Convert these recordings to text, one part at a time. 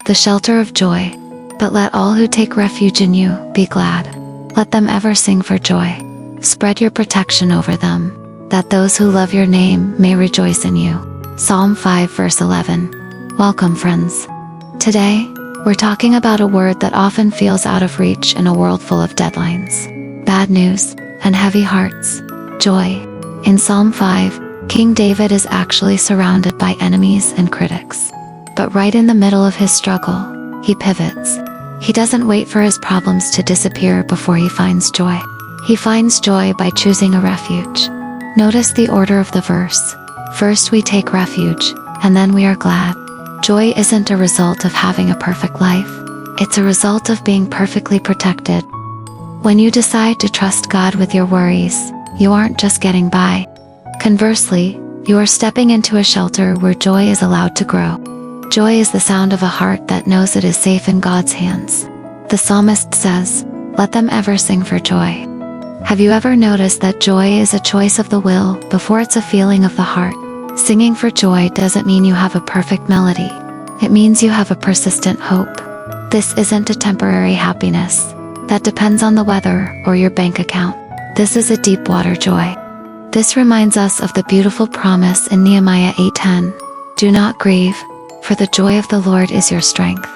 the shelter of joy. But let all who take refuge in you be glad. Let them ever sing for joy. Spread your protection over them, that those who love your name may rejoice in you. Psalm 5 verse 11. Welcome, friends. Today, we're talking about a word that often feels out of reach in a world full of deadlines, bad news, and heavy hearts: joy. In Psalm 5, King David is actually surrounded by enemies and critics. But right in the middle of his struggle, he pivots. He doesn't wait for his problems to disappear before he finds joy. He finds joy by choosing a refuge. Notice the order of the verse. First we take refuge, and then we are glad. Joy isn't a result of having a perfect life. It's a result of being perfectly protected. When you decide to trust God with your worries, you aren't just getting by. Conversely, you are stepping into a shelter where joy is allowed to grow. Joy is the sound of a heart that knows it is safe in God's hands. The psalmist says, "Let them ever sing for joy." Have you ever noticed that joy is a choice of the will before it's a feeling of the heart? Singing for joy doesn't mean you have a perfect melody. It means you have a persistent hope. This isn't a temporary happiness that depends on the weather or your bank account. This is a deep water joy. This reminds us of the beautiful promise in Nehemiah 8:10. Do not grieve, for the joy of the Lord is your strength.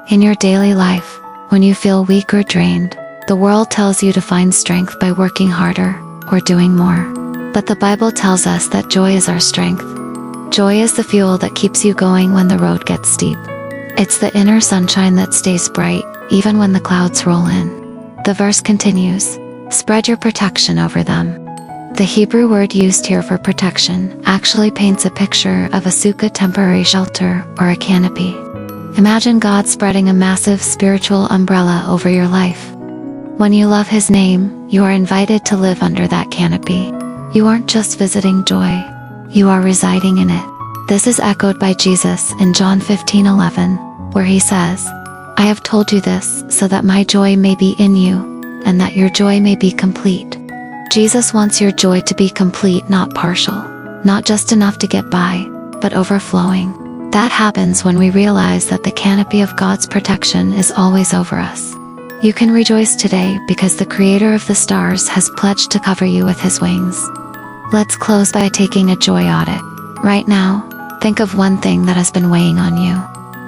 In your daily life, when you feel weak or drained, the world tells you to find strength by working harder or doing more. But the Bible tells us that joy is our strength. Joy is the fuel that keeps you going when the road gets steep. It's the inner sunshine that stays bright, even when the clouds roll in. The verse continues, "Spread your protection over them." The Hebrew word used here for protection actually paints a picture of a sukkah, temporary shelter, or a canopy. Imagine God spreading a massive spiritual umbrella over your life. When you love His name, you are invited to live under that canopy. You aren't just visiting joy, you are residing in it. This is echoed by Jesus in John 15:11, where He says, "I have told you this so that my joy may be in you, and that your joy may be complete." Jesus wants your joy to be complete, not partial, not just enough to get by, but overflowing. That happens when we realize that the canopy of God's protection is always over us. You can rejoice today because the Creator of the stars has pledged to cover you with His wings. Let's close by taking a joy audit. Right now, think of one thing that has been weighing on you.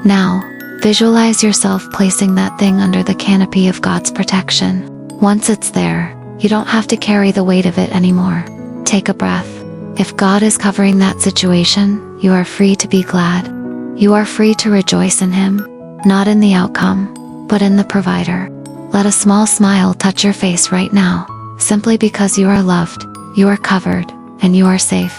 Now, visualize yourself placing that thing under the canopy of God's protection. Once it's there, you don't have to carry the weight of it anymore. Take a breath. If God is covering that situation, you are free to be glad. You are free to rejoice in Him, not in the outcome, but in the provider. Let a small smile touch your face right now, simply because you are loved, you are covered, and you are safe.